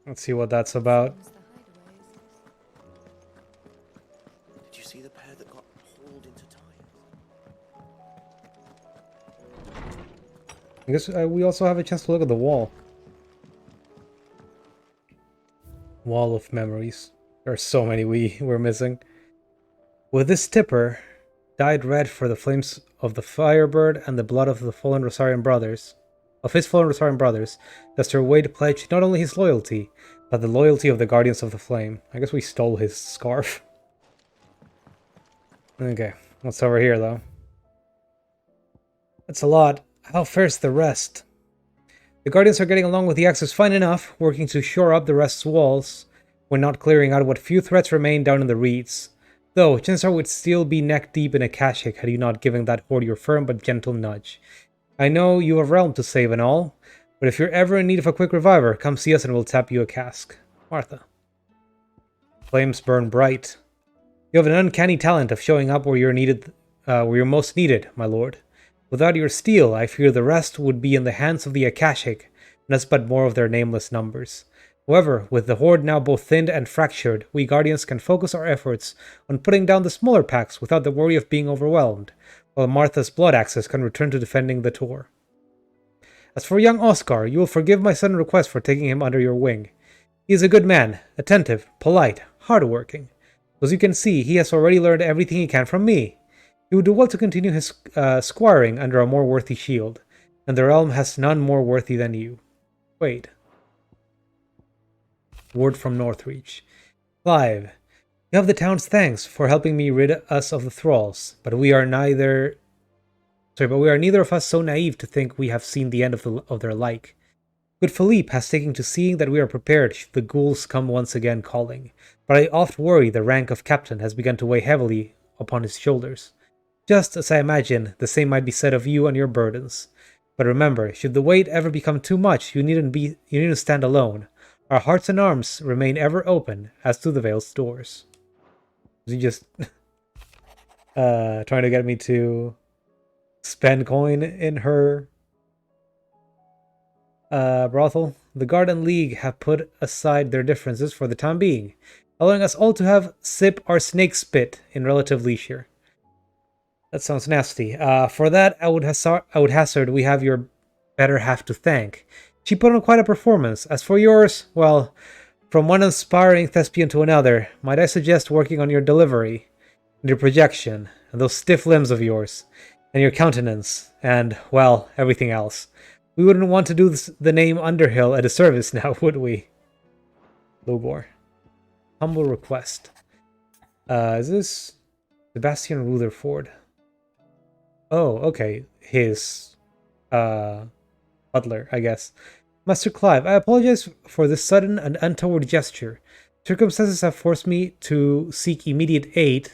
Let's see what that's about. Did you see the pair that got hauled into time? I guess we also have a chance to look at the wall. Wall of memories. There are so many we're missing. With this tipper, dyed red for the flames of the Firebird and the blood of the fallen Rosarian brothers, Dr. Wade pledged not only his loyalty, but the loyalty of the Guardians of the Flame. I guess we stole his scarf. Okay, what's over here, though? That's a lot. How fares the rest? The Guardians are getting along with the Axis fine enough, working to shore up the rest's walls, when not clearing out what few threats remain down in the reeds. Though, Chancellor would still be neck-deep in a Akashic had you not given that horde your firm but gentle nudge. I know you have realm to save and all, but if you're ever in need of a quick reviver, come see us and we'll tap you a cask. Martha. Flames burn bright. You have an uncanny talent of showing up where you're most needed, my lord. Without your steel, I fear the rest would be in the hands of the Akashic, and us but more of their nameless numbers. However, with the horde now both thinned and fractured, we Guardians can focus our efforts on putting down the smaller packs without the worry of being overwhelmed, while Martha's blood axes can return to defending the Tor. As for young Oscar, you will forgive my sudden request for taking him under your wing. He is a good man, attentive, polite, hard-working. As you can see, he has already learned everything he can from me. He would do well to continue his squiring under a more worthy shield, and the realm has none more worthy than you. Wait. Word from Northreach. Clive, you have the town's thanks for helping me rid us of the thralls, but we are neither of us so naive to think we have seen the end of their like. Good Philippe has taken to seeing that we are prepared should the ghouls come once again calling, but I oft worry the rank of captain has begun to weigh heavily upon his shoulders. Just as I imagine, the same might be said of you and your burdens. But remember, should the weight ever become too much, you needn't stand alone. Our hearts and arms remain ever open, as to the Vale's doors. Is he just trying to get me to spend coin in her brothel? The Garden League have put aside their differences for the time being, allowing us all to sip our snake spit in relative leisure. That sounds nasty. For that, I would hazard we have your better half to thank. She put on quite a performance. As for yours, well, from one inspiring thespian to another, might I suggest working on your delivery, and your projection, and those stiff limbs of yours, and your countenance, and, well, everything else. We wouldn't want to do the name Underhill a disservice now, would we? Logor. Humble request. Is this Sebastian Rutherford? Oh, okay. His butler, I guess. Master Clive, I apologize for this sudden and untoward gesture. Circumstances have forced me to seek immediate aid,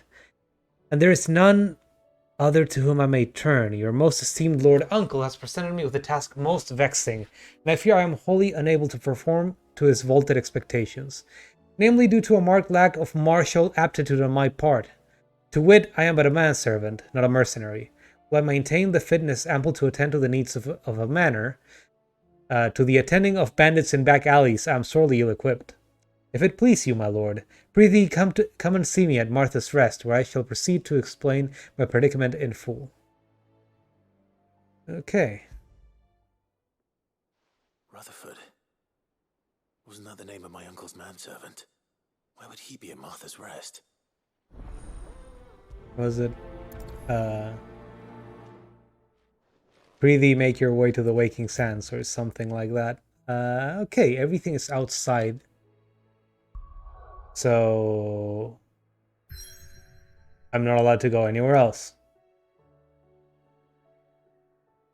and there is none other to whom I may turn. Your most esteemed Lord Uncle has presented me with a task most vexing, and I fear I am wholly unable to perform to his vaulted expectations, namely due to a marked lack of martial aptitude on my part. To wit, I am but a manservant, not a mercenary. While I maintain the fitness ample to attend to the needs of a manor, to the attending of bandits in back alleys I am sorely ill-equipped. If it please you, my lord, prithee come and see me at Martha's Rest, where I shall proceed to explain my predicament in full. Okay. Rutherford. Wasn't that the name of my uncle's manservant? Why would he be at Martha's Rest? Was it, prithee make your way to the waking sands, or something like that. Okay, everything is outside. So I'm not allowed to go anywhere else.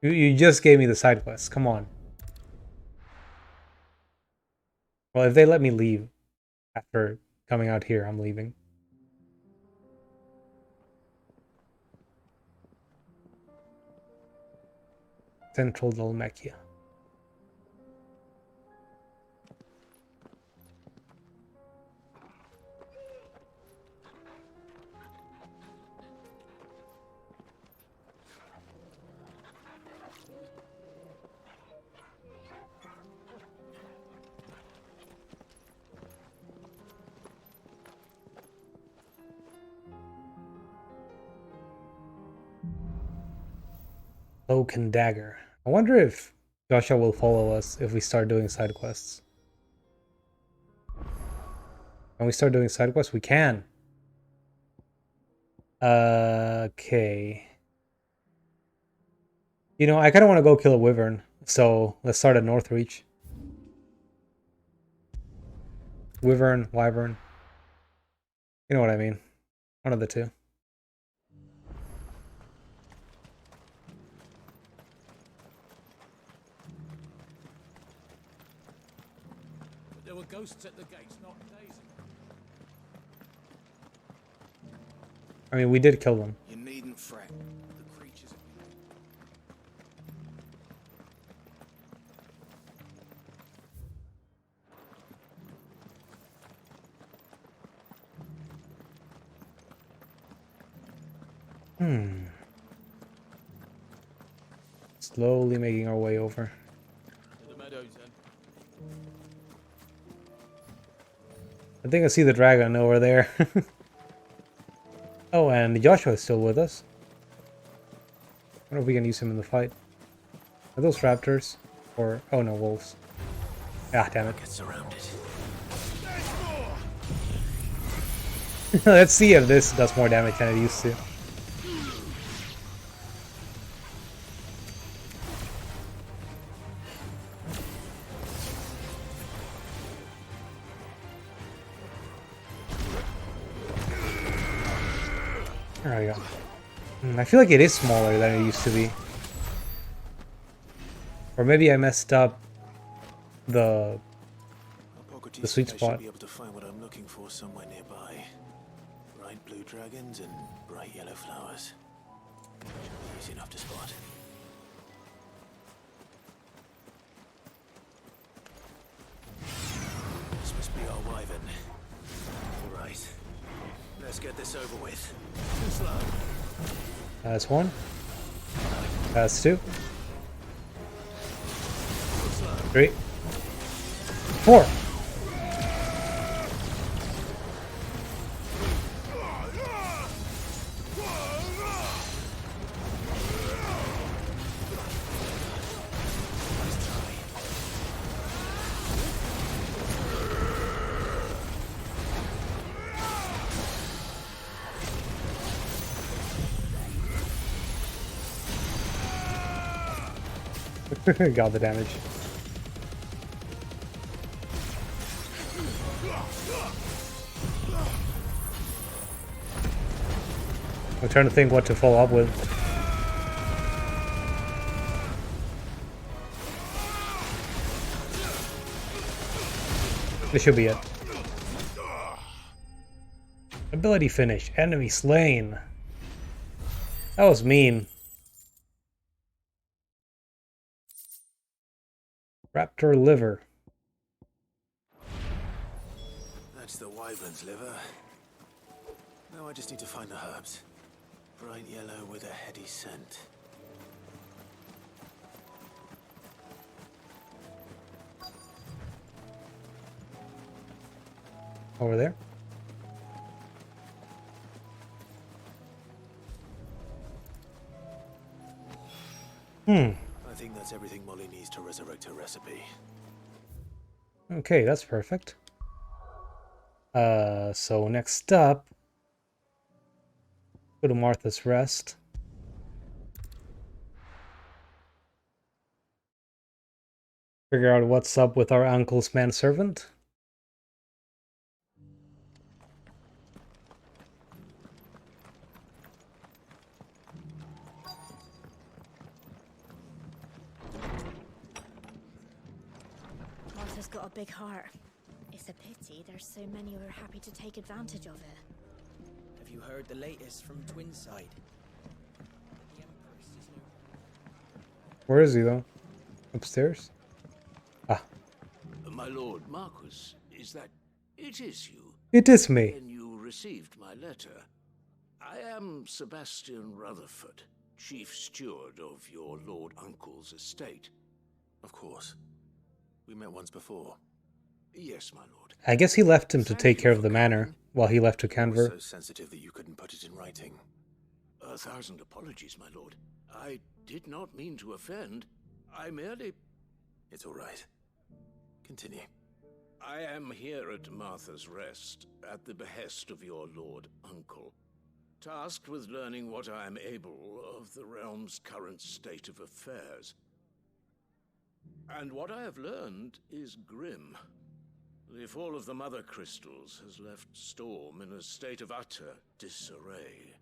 You just gave me the side quest. Come on. Well, if they let me leave after coming out here, I'm leaving. Central Dalmatia. Cloak and dagger. I wonder if Joshua will follow us if we start doing side quests. Can we start doing side quests? We can. Okay. You know, I kind of want to go kill a wyvern, so let's start at Northreach. Wyvern, wyvern. You know what I mean. One of the two. But there were ghosts at the gates not days ago. I mean, we did kill them. You needn't fret. The creatures have Slowly making our way over. to the meadows then. I think I see the dragon over there. Oh, and Joshua is still with us. I wonder if we can use him in the fight. Are those raptors? Or, oh no, wolves. Ah, damn it. Get surrounded. Let's see if this does more damage than it used to. There we go. I feel like it is smaller than it used to be. Or maybe I messed up the sweet spot. Should be able to find what I'm looking for somewhere nearby. Bright blue dragons and bright yellow flowers. Should be easy enough to spot. This must be our wyvern. All right, let's get this over with. Too slow. That's one. That's two. 3, 4. Got the damage. I'm trying to think what to follow up with. This should be it. Ability finish. Enemy slain. That was mean. Raptor liver. That's the wyvern's liver. Now I just need to find the herbs. Bright yellow with a heady scent. Over there. I think that's everything Molly needs to resurrect her recipe. Okay, that's perfect. So next up, go to Martha's Rest. Figure out what's up with our uncle's manservant. Martha's got a big heart. It's a pity there's so many who are happy to take advantage of it. Have you heard the latest from Twinside? The Empress is no... Where is he though? Upstairs? Ah. My lord Marquis, is that... It is you. It is me. Then you received my letter. I am Sebastian Rutherford, chief steward of your lord uncle's estate. Of course. We met once before. Yes, my lord. I guess he left him to Thank take you care of for the manor coming. while he left to You were Canver. so sensitive that you couldn't put it in writing. 1,000 apologies, my lord. I did not mean to offend. I merely... It's all right. Continue. I am here at Martha's Rest, at the behest of your lord uncle, tasked with learning what I am able of the realm's current state of affairs. And what I have learned is grim. The fall of the Mother Crystals has left Storm in a state of utter disarray.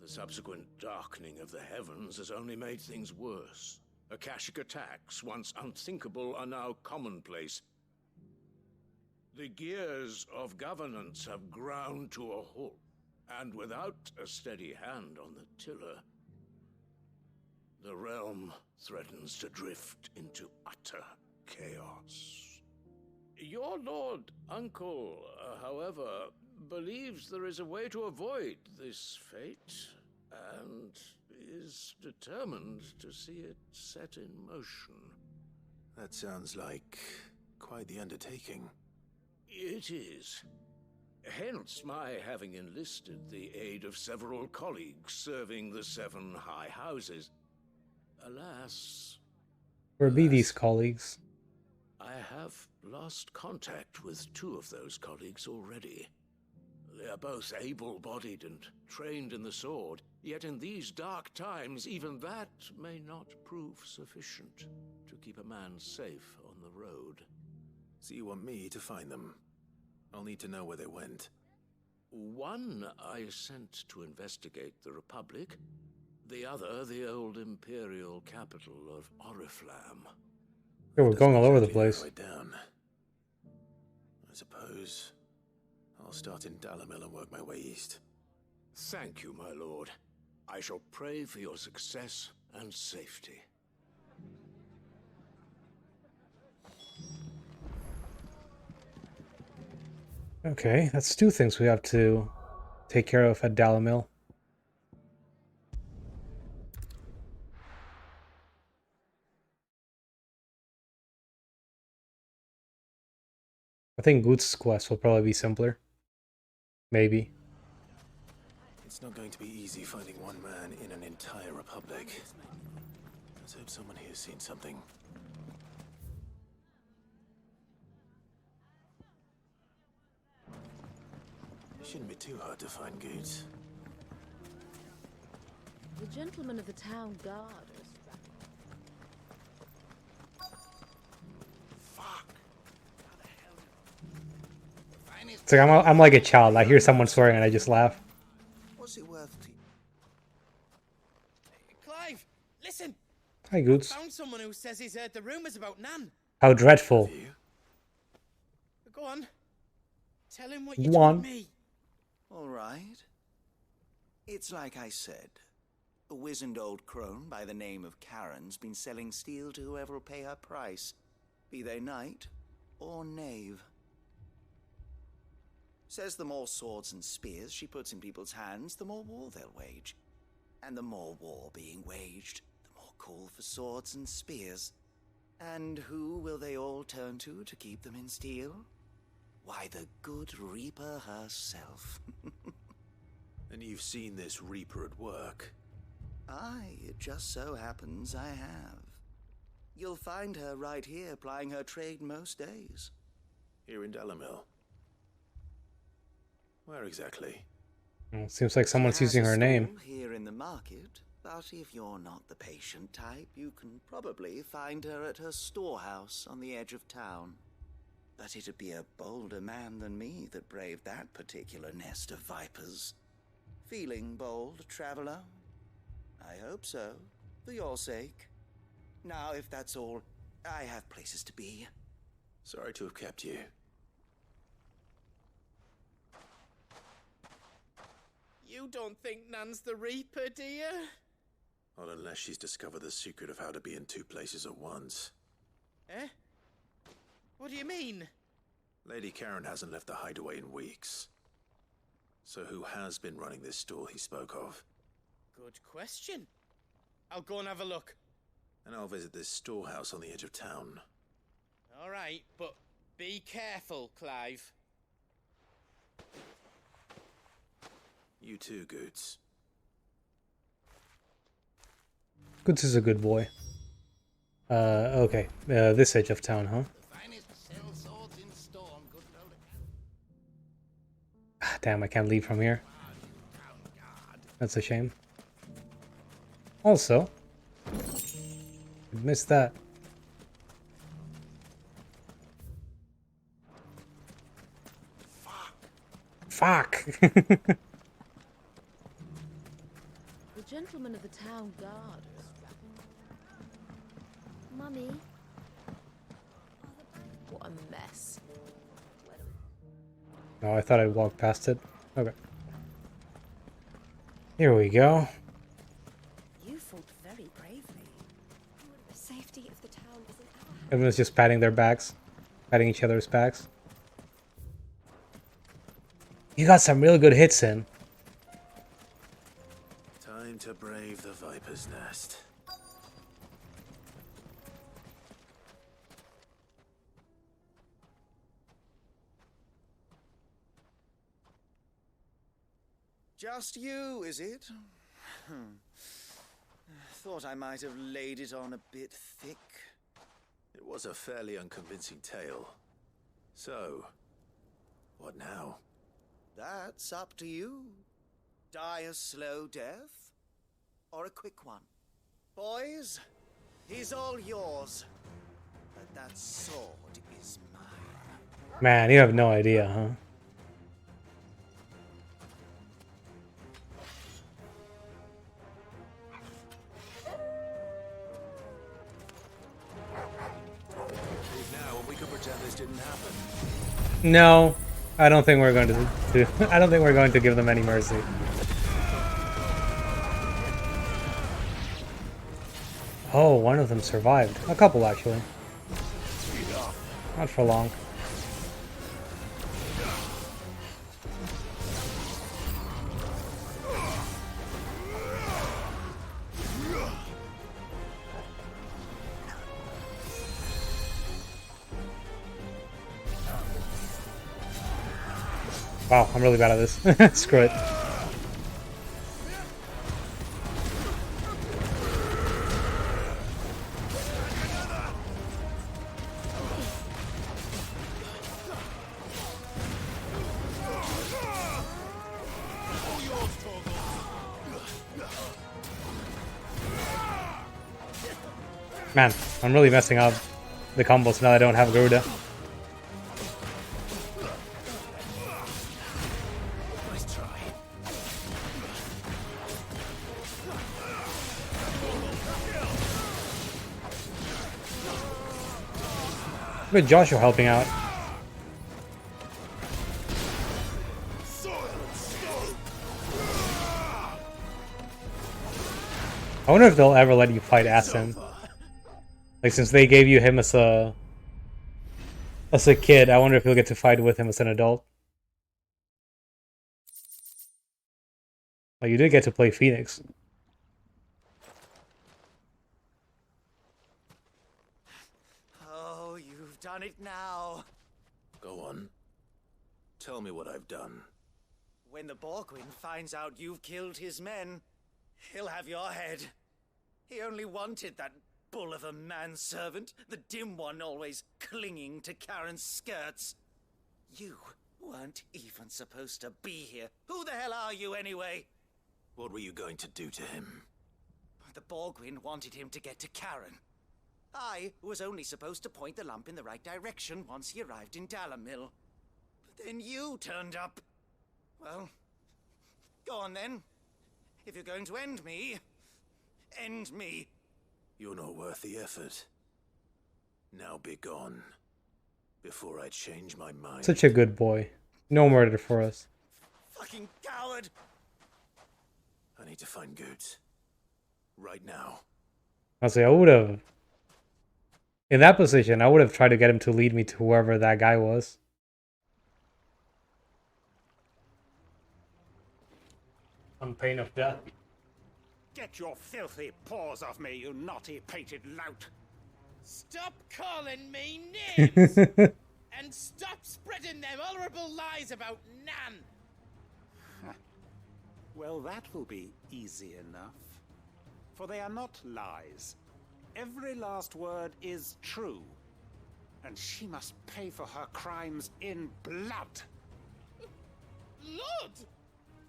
The subsequent darkening of the heavens has only made things worse. Akashic attacks, once unthinkable, are now commonplace. The gears of governance have ground to a halt, and without a steady hand on the tiller, the realm threatens to drift into utter chaos. Your lord uncle, however, believes there is a way to avoid this fate, and is determined to see it set in motion. That sounds like quite the undertaking. It is. Hence my having enlisted the aid of several colleagues serving the 7 high houses. Alas... Where be these colleagues? I have lost contact with 2 of those colleagues already. They are both able-bodied and trained in the sword, yet in these dark times, even that may not prove sufficient to keep a man safe on the road. So you want me to find them? I'll need to know where they went. One I sent to investigate the Republic, the other the old Imperial capital of Oriflamme. Yeah, we're going all over the place. Right down. I suppose I'll start in Dalamil and work my way east. Thank you, my lord. I shall pray for your success and safety. Okay, that's 2 things we have to take care of at Dalamil. I think Goot's quest will probably be simpler. Maybe. It's not going to be easy finding one man in an entire republic. Let's hope someone here's seen something. It shouldn't be too hard to find Goots. The gentlemen of the town guard are It's like I'm like a child. I hear someone swearing and I just laugh. What's it worth to you? Clive, listen! Hi, Goots. Found someone who says he's heard the rumors about Nan. How dreadful. Go on. Tell him what you Go on. told me. All right. It's like I said. A wizened old crone by the name of Karen's been selling steel to whoever will pay her price, be they knight or knave. Says the more swords and spears she puts in people's hands, the more war they'll wage. And the more war being waged, the more call for swords and spears. And who will they all turn to keep them in steel? Why, the good Reaper herself. And you've seen this Reaper at work? Aye, it just so happens I have. You'll find her right here plying her trade most days. Here in Dalamil? Where exactly? Well, seems like someone's She has using a her name. stall here in the market, but if you're not the patient type, you can probably find her at her storehouse on the edge of town. But it'd be a bolder man than me that braved that particular nest of vipers. Feeling bold, traveler? I hope so, for your sake. Now, if that's all, I have places to be. Sorry to have kept you. You don't think Nan's the Reaper, do you? Not unless she's discovered the secret of how to be in 2 places at once. Eh? What do you mean? Lady Karen hasn't left the hideaway in weeks. So who has been running this store he spoke of? Good question. I'll go and have a look. And I'll visit this storehouse on the edge of town. All right, but be careful, Clive. You too, Goots. Goods is a good boy. Okay. This edge of town, huh? Ah, damn, I can't leave from here. That's a shame. Also, missed that. Fuck! The gentleman of the town guard. Mummy, What a mess. No, I thought I'd walk past it. Okay. Here we go. you fought very bravely. The safety of the town is in our hands. Everyone's just patting their backs. Patting each other's backs. You got some real good hits in. Time to brave the Viper's Nest. Just you, is it? Thought I might have laid it on a bit thick. It was a fairly unconvincing tale. So, what now? That's up to you. Die a slow death, or a quick one. Boys, he's all yours. But that sword is mine. Man, you have no idea, huh? Leave now and we can pretend this didn't happen. No, I don't think we're going to do. I don't think we're going to give them any mercy. Oh, one of them survived. A couple, actually. Not for long. Wow, I'm really bad at this. Screw it. Man, I'm really messing up the combos now that I don't have Garuda. Nice try. Look at Joshua helping out. I wonder if they'll ever let you fight Aston. Like, since they gave you him as a kid, I wonder if you'll get to fight with him as an adult. Well, you did get to play Phoenix. Oh, you've done it now. Go on. Tell me what I've done. When the Borgwin finds out you've killed his men, he'll have your head. He only wanted that bull of a manservant, the dim one always clinging to Karen's skirts. You weren't even supposed to be here. Who the hell are you anyway? What were you going to do to him? The Borgwin wanted him to get to Karen. I was only supposed to point the lamp in the right direction once he arrived in Dalamil. But then you turned up. Well, go on then. If you're going to end me, end me. You're not worth the effort. Now be gone. Before I change my mind. Such a good boy. No murder for us. Fucking coward! I need to find Goots. Right now. I'll say I would have. In that position, I would have tried to get him to lead me to whoever that guy was. On pain of death. Get your filthy paws off me, you naughty painted lout! Stop calling me names! And stop spreading them horrible lies about Nan! Well, that will be easy enough. for they are not lies. Every last word is true, and she must pay for her crimes in blood. Blood!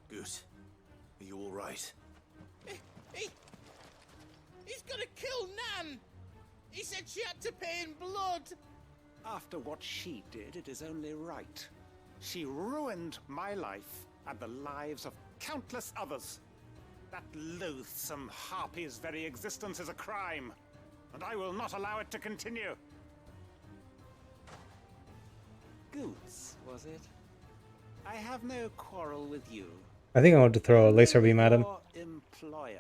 Goose, are you all right? He's gonna kill Nan! He said she had to pay in blood! After what she did, it is only right. She ruined my life and the lives of countless others. That loathsome harpy's very existence is a crime, and I will not allow it to continue. Goots, was it? I have no quarrel with you. I think I want to throw a laser beam at him. Your employer.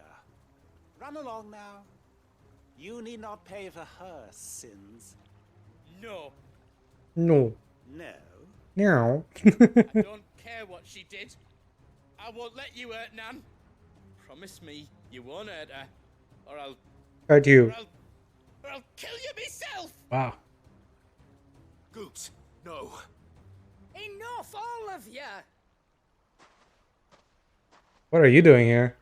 Run along now. You need not pay for her sins. No. No. No. No. I don't care what she did. I won't let you hurt Nan. Promise me you won't hurt her, or I'll Hurt you. or I'll kill you myself. Wow. Goose, no. Enough, all of you! What are you doing here?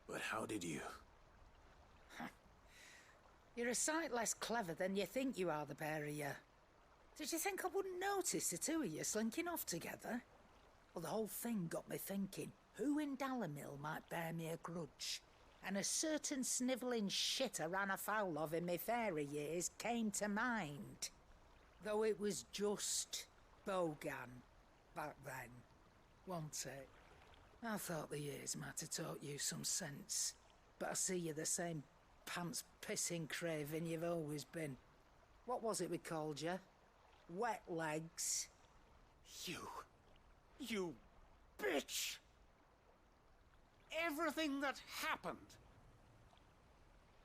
But how did you? You're a sight less clever than you think you are, the pair of you. Did you think I wouldn't notice the two of you slinking off together? Well, the whole thing got me thinking, who in Dalamil might bear me a grudge? And a certain snivelling shit I ran afoul of in my fairy years came to mind. Though it was just Bogan back then, wasn't it? I thought the years might have taught you some sense, but I see you're the same pants-pissing craven you've always been. What was it we called you? Wet legs? You bitch! Everything that happened,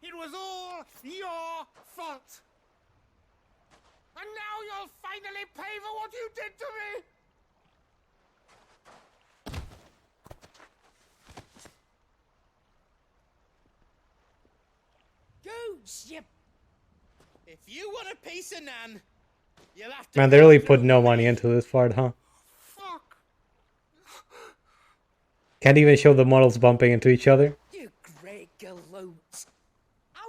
it was all your fault! And now you'll finally pay for what you did to me! Goots, you... If you want a piece of Nan, you'll have to. Man, they really put no money into this part, huh? Fuck! Can't even show the models bumping into each other. You great galoot.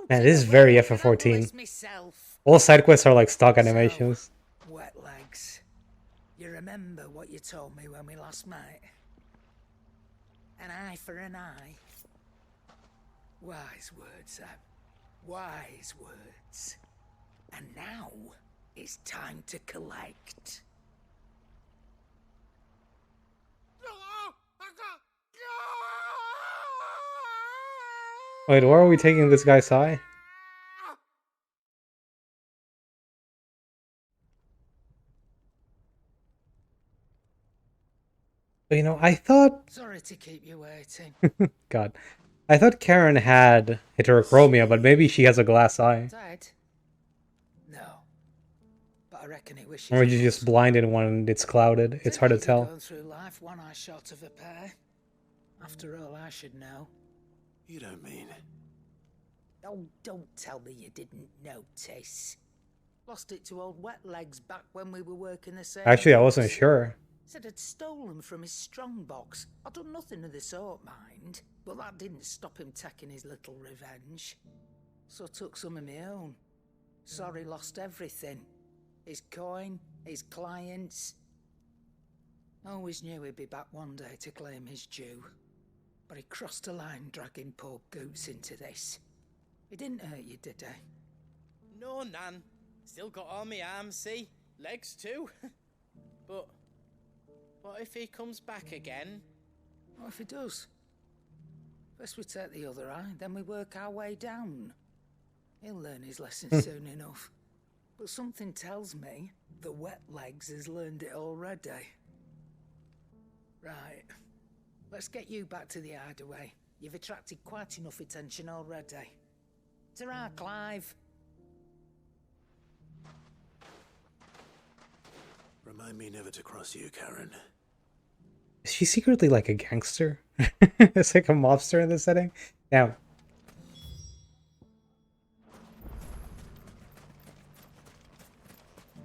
Man, this is very FF14. Myself. All side quests are like stock animations. So, wet legs. You remember what you told me when we last met? An eye for an eye. Wise words, Sam. Wise words. And now it's time to collect. Wait, why are we taking this guy's eye? You know, I thought... Sorry to keep you waiting. God. I thought Karen had heterochromia, but maybe she has a glass eye. Dead? No. But I reckon it wishes. Or you're just blinded when it's clouded. It's hard to tell. Going through life one eye short of a pair. After all, I should know. You don't mean... Oh, don't tell me you didn't notice. Lost it to old Wet Legs back when we were working the same. Actually, I wasn't sure. Said I'd stolen from his strongbox. I'd done nothing of the sort, mind. But that didn't stop him taking his little revenge. So I took some of my own. Sorry, lost everything. His coin, his clients. Always knew he'd be back one day to claim his due. But he crossed a line dragging poor Goots into this. He didn't hurt you, did he? No, Nan. Still got all my arms, see? Legs too. But what if he comes back again? What if he does? First we take the other eye, then we work our way down. He'll learn his lesson soon enough. But something tells me the Wet Legs has learned it already. Right. Let's get you back to the hideaway. You've attracted quite enough attention already. Ta-ra, Clive. Remind me never to cross you, Karen. Is she secretly like a gangster? It's like a mobster in this setting? Yeah.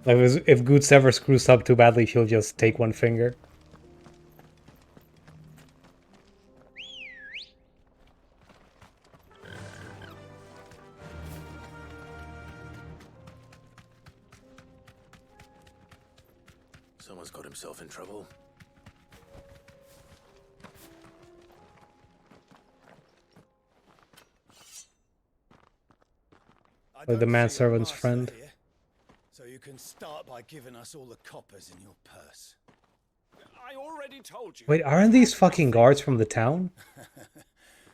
Like, if Goots ever screws up too badly, she'll just take one finger. Someone's got himself in trouble. Like the manservant's friend. Here, so you can start by giving us all the coppers in your purse. I already told you. Wait, aren't these fucking guards from the town?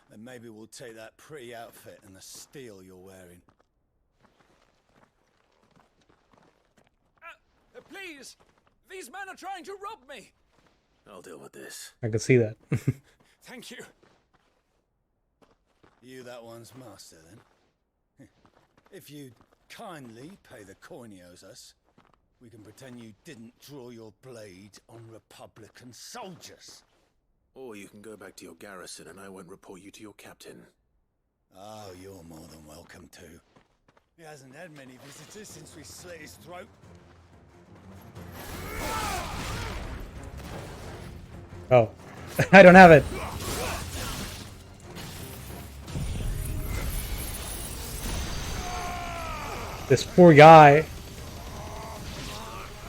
Then maybe we'll take that pretty outfit and the steel you're wearing. Please! These men are trying to rob me! I'll deal with this. I can see that. Thank you. You that one's master, then? If you'd kindly pay the coin he owes us, we can pretend you didn't draw your blade on Republican soldiers. Or you can go back to your garrison and I won't report you to your captain. Oh, you're more than welcome to. He hasn't had many visitors since we slit his throat. Oh, I don't have it. This poor guy.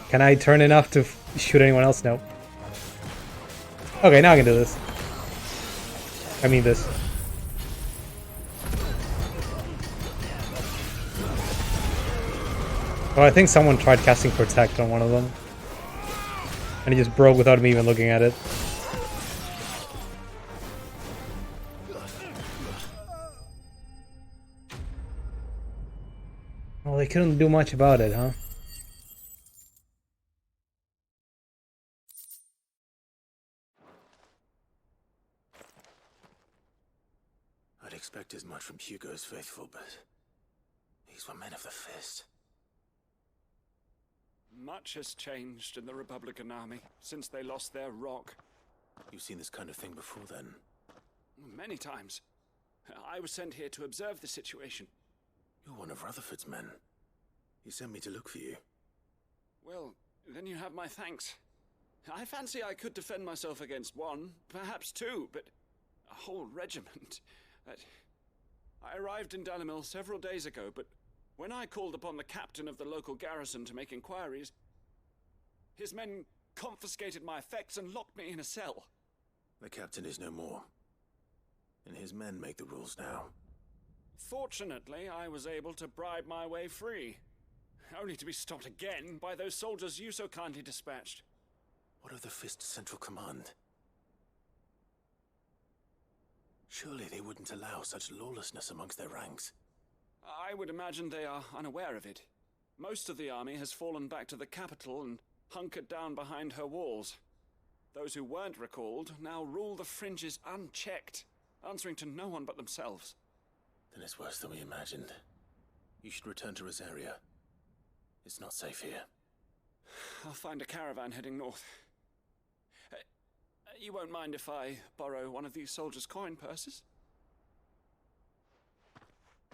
Can I turn enough to shoot anyone else? No. Okay, now I can do this. I mean this. Oh, I think someone tried casting Protect on one of them. And he just broke without me even looking at it. Oh, they couldn't do much about it, huh? I'd expect as much from Hugo's faithful, but these were men of the fist. Much has changed in the Republican Army since they lost their rock. You've seen this kind of thing before, then? Many times. I was sent here to observe the situation. You're one of Rutherford's men. He sent me to look for you. Well, then you have my thanks. I fancy I could defend myself against one, perhaps two, but a whole regiment. I arrived in Dalimil several days ago, but when I called upon the captain of the local garrison to make inquiries, his men confiscated my effects and locked me in a cell. The captain is no more, and his men make the rules now. Fortunately, I was able to bribe my way free, only to be stopped again by those soldiers you so kindly dispatched. What of the Fist's Central Command? Surely they wouldn't allow such lawlessness amongst their ranks. I would imagine they are unaware of it. Most of the army has fallen back to the capital and hunkered down behind her walls. Those who weren't recalled now rule the fringes unchecked, answering to no one but themselves. Then it's worse than we imagined. You should return to Rosaria. It's not safe here. I'll find a caravan heading north. You won't mind if I borrow one of these soldiers' coin purses?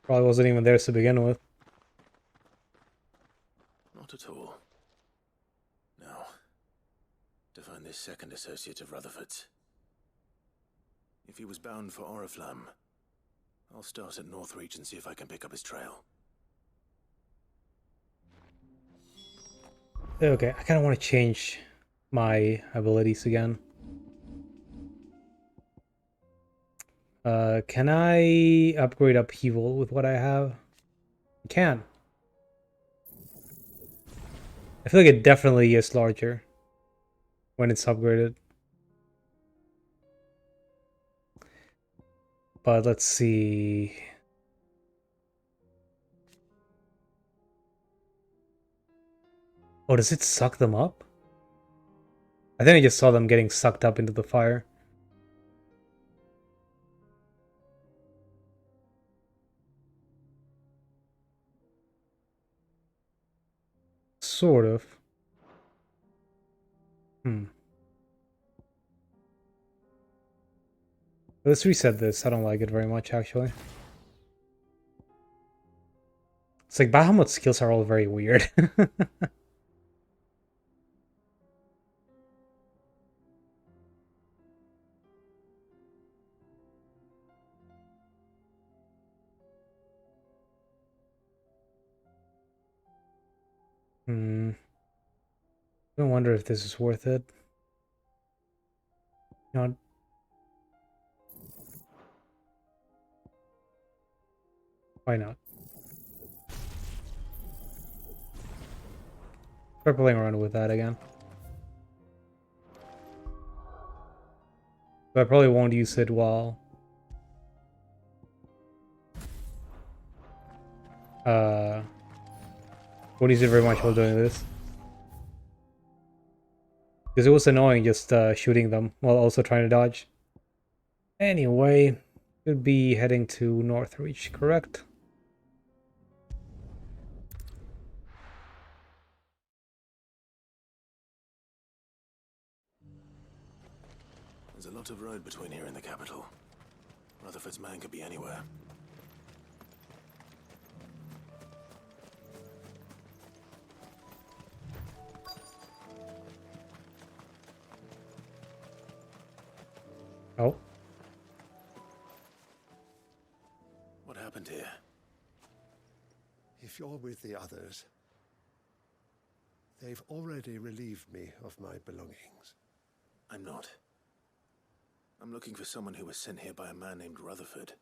Probably wasn't even theirs to begin with. Not at all. Now, to find this second associate of Rutherford's. If he was bound for Oriflamme, I'll start at Northreach and see if I can pick up his trail. Okay, I kind of want to change my abilities again. Can I upgrade Upheaval with what I have? I can. I feel like it definitely is larger when it's upgraded. But let's see. Oh, does it suck them up? I think I just saw them getting sucked up into the fire. Sort of. Let's reset this. I don't like it very much, actually. It's like Bahamut's skills are all very weird. I wonder if this is worth it. Not. Why not? Start playing around with that again. But I probably won't use it while... won't use it very much while doing this. Because it was annoying just shooting them while also trying to dodge. Anyway, should be heading to Northreach, correct? There's a lot of road between here and the capital. Rutherford's man could be anywhere. Oh. What happened here? If you're with the others, they've already relieved me of my belongings. I'm not. I'm looking for someone who was sent here by a man named Rutherford.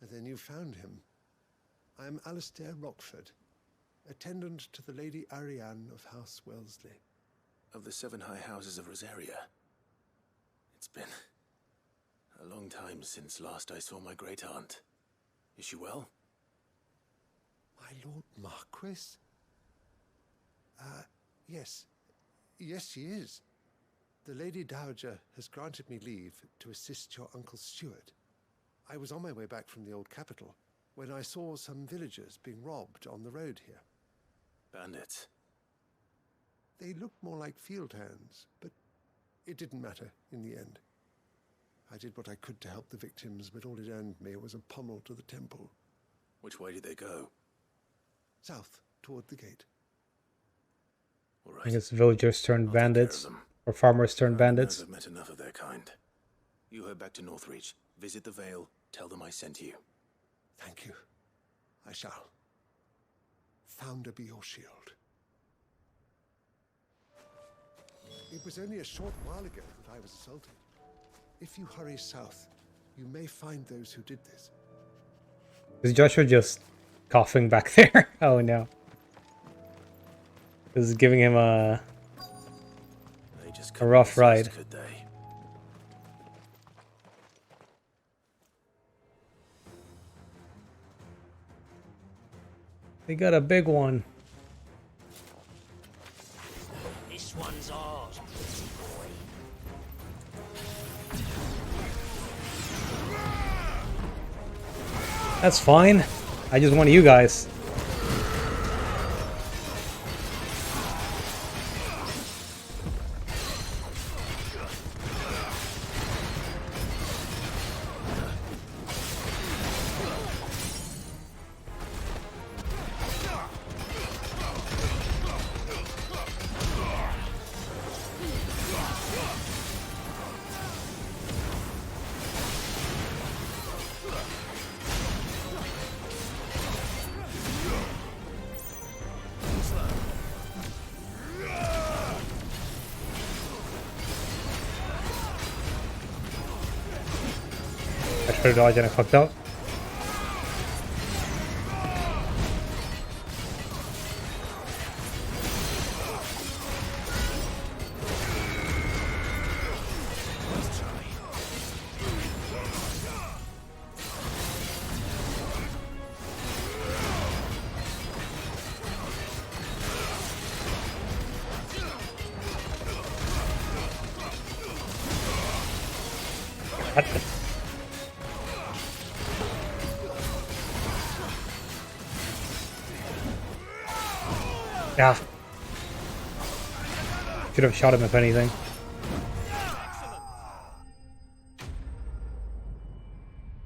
And then you found him. I am Alistair Rockford, attendant to the Lady Ariane of House Wellesley. Of the 7 high houses of Rosaria. It's been a long time since last I saw my great-aunt. Is she well? My Lord Marquis? Yes. Yes, she is. The Lady Dowager has granted me leave to assist your Uncle Stuart. I was on my way back from the old capital when I saw some villagers being robbed on the road here. Bandits? They looked more like field hands, but it didn't matter in the end. I did what I could to help the victims, but all it earned me was a pommel to the temple. Which way did they go? South, toward the gate. All right. I guess villagers turned bandits. Or farmers turned bandits. I've met enough of their kind. You head back to Northreach, visit the Vale, tell them I sent you. Thank you. I shall. Founder be your shield. It was only a short while ago that I was assaulted. If you hurry south, you may find those who did this. Is Joshua just coughing back there? Oh no. This is giving him a rough ride. Could they? They got a big one. This one's ours, pretty boy. That's fine. I just want you guys. I tried to dodge and I fucked up. What? Yeah. Should have shot him if anything.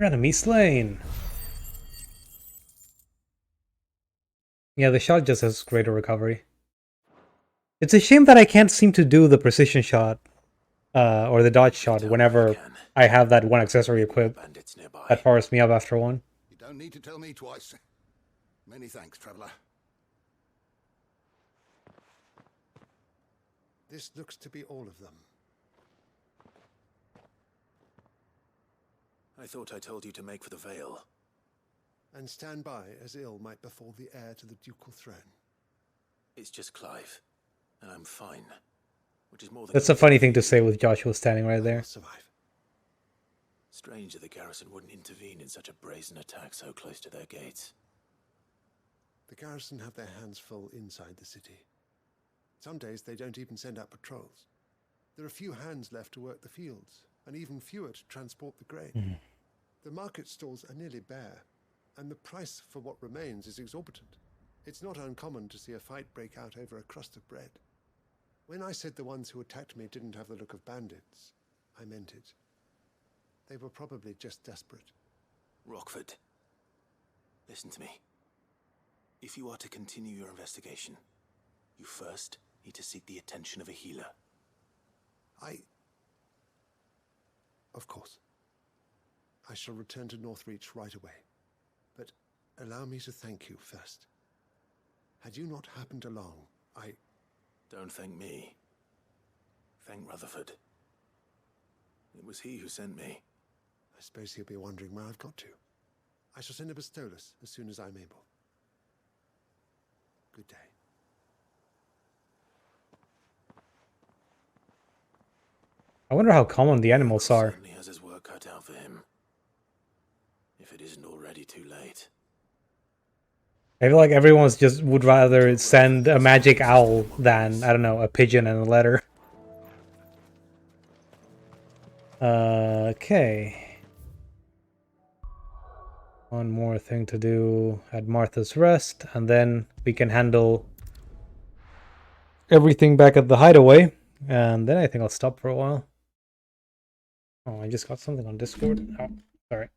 Enemy slain. Yeah, the shot just has greater recovery. It's a shame that I can't seem to do the precision shot, or the dodge shot whenever I have that one accessory equipped. That powers me up after one. You don't need to tell me twice. Many thanks, traveler. This looks to be all of them. I thought I told you to make for the Vale. And stand by as ill might befall the heir to the ducal throne. It's just Clive, and I'm fine. Which is more than... That's a funny thing to say with Joshua standing right there. Survive. Strange that the garrison wouldn't intervene in such a brazen attack so close to their gates. The garrison have their hands full inside the city. Some days they don't even send out patrols. There are few hands left to work the fields, and even fewer to transport the grain. The market stalls are nearly bare, and the price for what remains is exorbitant. It's not uncommon to see a fight break out over a crust of bread. When I said the ones who attacked me didn't have the look of bandits, I meant it. They were probably just desperate. Rockford, listen to me. If you are to continue your investigation, you first need to seek the attention of a healer. Of course. I shall return to Northreach right away. But allow me to thank you first. Had you not happened along, Don't thank me. Thank Rutherford. It was he who sent me. I suppose he'll be wondering where I've got to. I shall send a Bistolus as soon as I'm able. Good day. I wonder how common the animals are. Certainly has his work cut out for him. If it isn't already too late. I feel like everyone's just would rather send a magic owl than, I don't know, a pigeon and a letter. Okay. One more thing to do at Martha's Rest, and then we can handle everything back at the hideaway, and then I think I'll stop for a while. Oh, I just got something on Discord. Oh, sorry.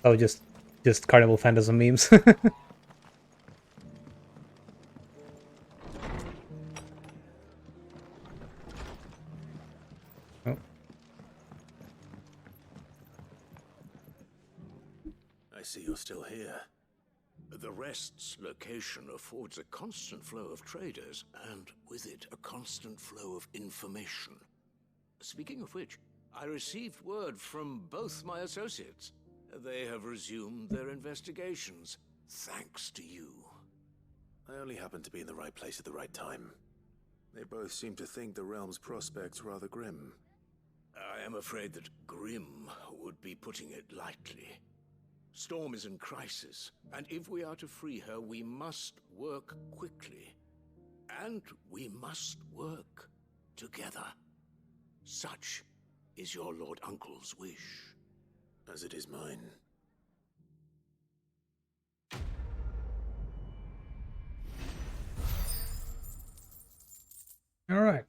Oh, just Carnival Phantasm memes. Oh. I see you're still here. The Rest's location affords a constant flow of traders, and with it, a constant flow of information. Speaking of which, I received word from both my associates. They have resumed their investigations, thanks to you. I only happened to be in the right place at the right time. They both seem to think the realm's prospects rather grim. I am afraid that grim would be putting it lightly. Storm is in crisis, and if we are to free her, we must work quickly. And we must work together. Such is your Lord Uncle's wish. As it is mine. All right.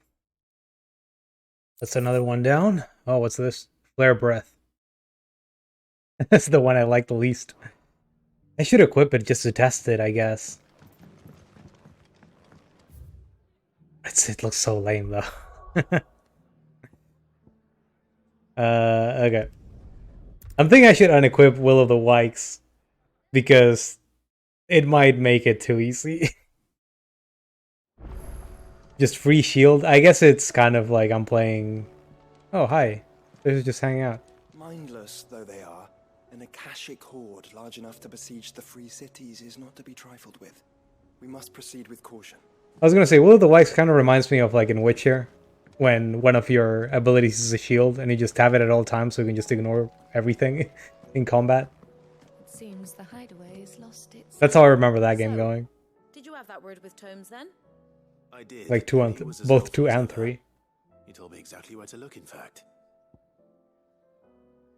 That's another one down. Oh, what's this? Flare Breath. That's the one I like the least. I should equip it just to test it, I guess. It looks so lame, though. Okay. I'm thinking I should unequip Will of the Wikes, because it might make it too easy. Just free shield. I guess it's kind of like I'm playing... Oh, hi. This is just hanging out. Mindless though they are, an Akashic horde large enough to besiege the free cities is not to be trifled with. We must proceed with caution. I was gonna say, Will of the Wikes kind of reminds me of like in Witcher, when one of your abilities is a shield and you just have it at all times so you can just ignore everything in combat. It seems the hideaway has lost its... That's how I remember that game going. Did you have that word with Tomes then? I did. Like 2 and both 2 and 3. He told me exactly where to look, in fact.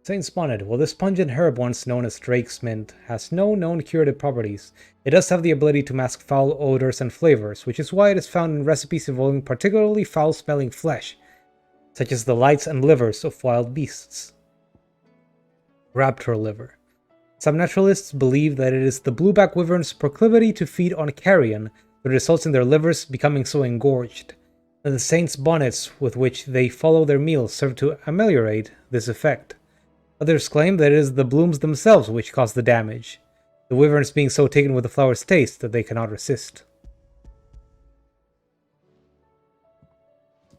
Saint Sponid, well, this pungent herb once known as Drake's Mint has no known curative properties. It does have the ability to mask foul odors and flavors, which is why it is found in recipes involving particularly foul-smelling flesh, such as the lights and livers of wild beasts. Raptor liver. Some naturalists believe that it is the blueback wyvern's proclivity to feed on carrion that results in their livers becoming so engorged, and the saints' bonnets with which they follow their meals serve to ameliorate this effect. Others claim that it is the blooms themselves which cause the damage, the wyverns being so taken with the flower's taste that they cannot resist.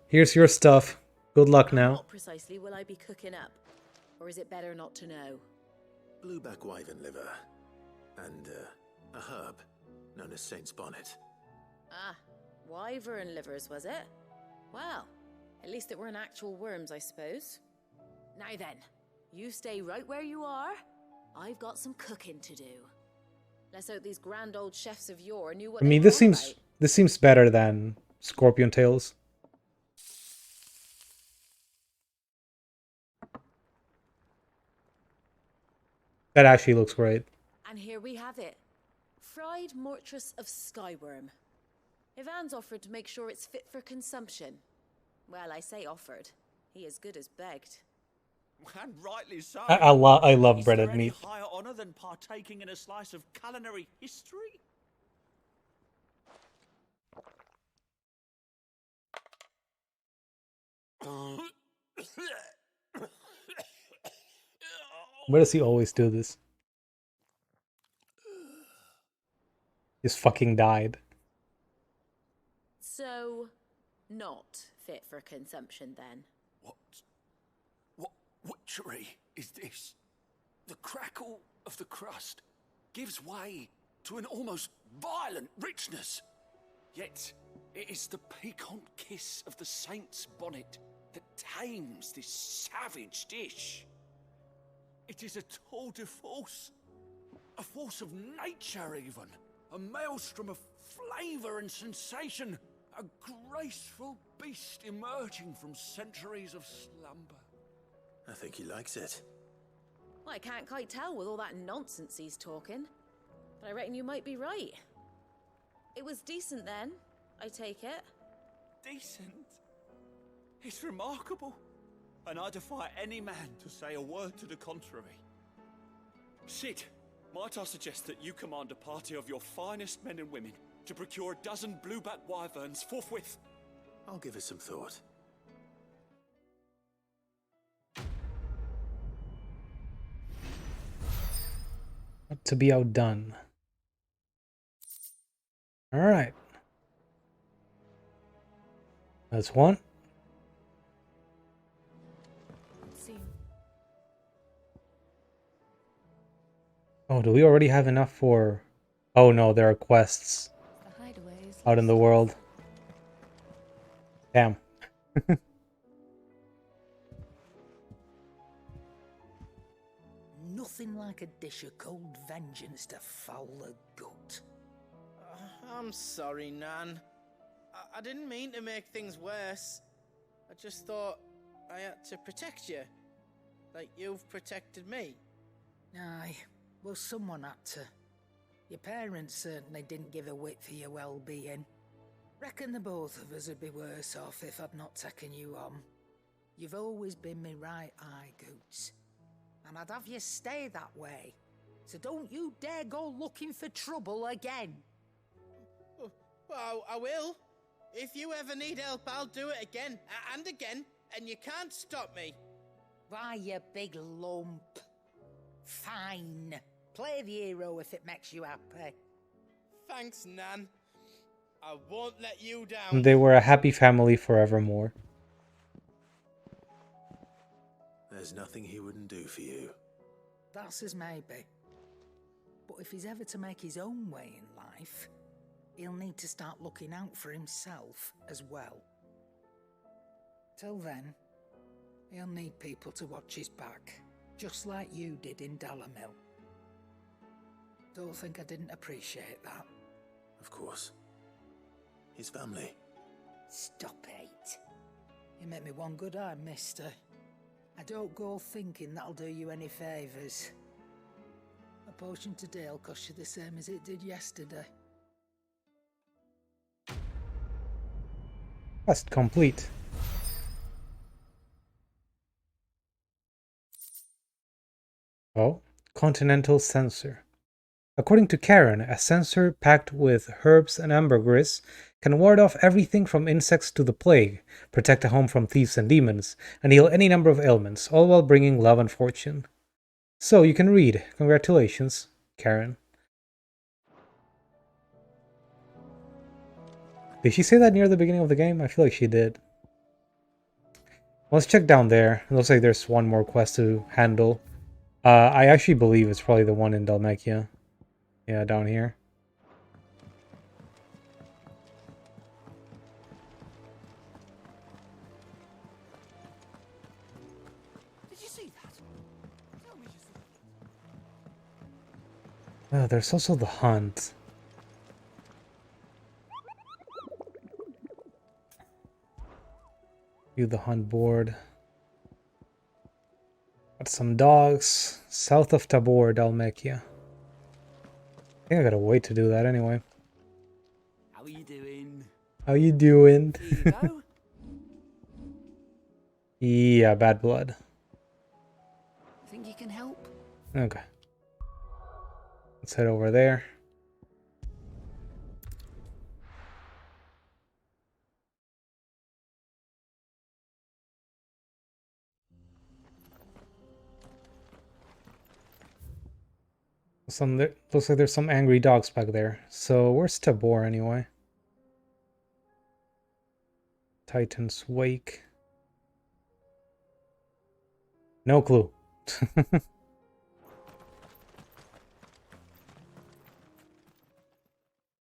Here's your stuff. Good luck now. What precisely will I be cooking up? Or is it better not to know? Blueback wyvern liver. And, a herb known as Saint's Bonnet. Ah, wyvern livers, was it? Well, at least it weren't actual worms, I suppose. Now then, you stay right where you are. I've got some cooking to do. Let's hope these grand old chefs of yore knew what I they mean, were this on seems better than Scorpion Tails. That actually looks great. And here we have it. Fried mortress of skyworm. Ivan's offered to make sure it's fit for consumption. Well, I say offered. He as good as begged. And rightly so. I love breaded Is there any meat. higher honor than partaking in a slice of culinary history? Why does he always do this? Just fucking died. So, not fit for consumption then. What witchery is this? The crackle of the crust gives way to an almost violent richness. Yet, it is the piquant kiss of the saint's bonnet that tames this savage dish. It is a tour de force. A force of nature, even. A maelstrom of flavour and sensation. A graceful beast emerging from centuries of slumber. I think he likes it. Well, I can't quite tell with all that nonsense he's talking. But I reckon you might be right. It was decent then, I take it. Decent? It's remarkable. And I defy any man to say a word to the contrary. Sid, might I suggest that you command a party of your finest men and women to procure a dozen blueback wyverns forthwith? I'll give it some thought. Not to be outdone. Alright. That's one. Oh, do we already have enough for... Oh no, there are quests out in the world. Damn. Nothing like a dish of cold vengeance to foul the gut. I'm sorry, Nan. I didn't mean to make things worse. I just thought I had to protect you. Like you've protected me. Aye, well, someone had to. Your parents certainly didn't give a whit for your well-being. Reckon the both of us would be worse off if I'd not taken you on. You've always been me right eye, Goots. And I'd have you stay that way. So don't you dare go looking for trouble again. Well, I will. If you ever need help, I'll do it again and again, and you can't stop me. Why, you big lump. Fine. Play the hero if it makes you happy. Thanks, Nan. I won't let you down. They were a happy family forevermore. There's nothing he wouldn't do for you. That's as maybe. But if he's ever to make his own way in life, he'll need to start looking out for himself as well. Till then, he'll need people to watch his back, just like you did in Dalamil. Don't think I didn't appreciate that. Of course. His family. Stop it. You make me one good eye, mister. I don't go thinking that'll do you any favours. A potion today'll cost you the same as it did yesterday. Quest complete. Oh, Continental Censer. According to Karen, a censer packed with herbs and ambergris can ward off everything from insects to the plague, protect a home from thieves and demons, and heal any number of ailments, all while bringing love and fortune. So you can read. Congratulations, Karen. Did she say that near the beginning of the game? I feel like she did. Let's check down there. It looks like there's one more quest to handle. I actually believe it's probably the one in Dalmatia. Yeah, down here. Did you see that? Tell me you saw it. There's also the hunt. View the hunt board. Got some dogs south of Tabor, Dalmatia. I think I gotta wait to do that anyway. How are you doing? How you doing? Here you go. Yeah, bad blood. Think you can help? Okay. Let's head over there. Looks like there's some angry dogs back there. So where's Tabor anyway? Titan's Wake. No clue.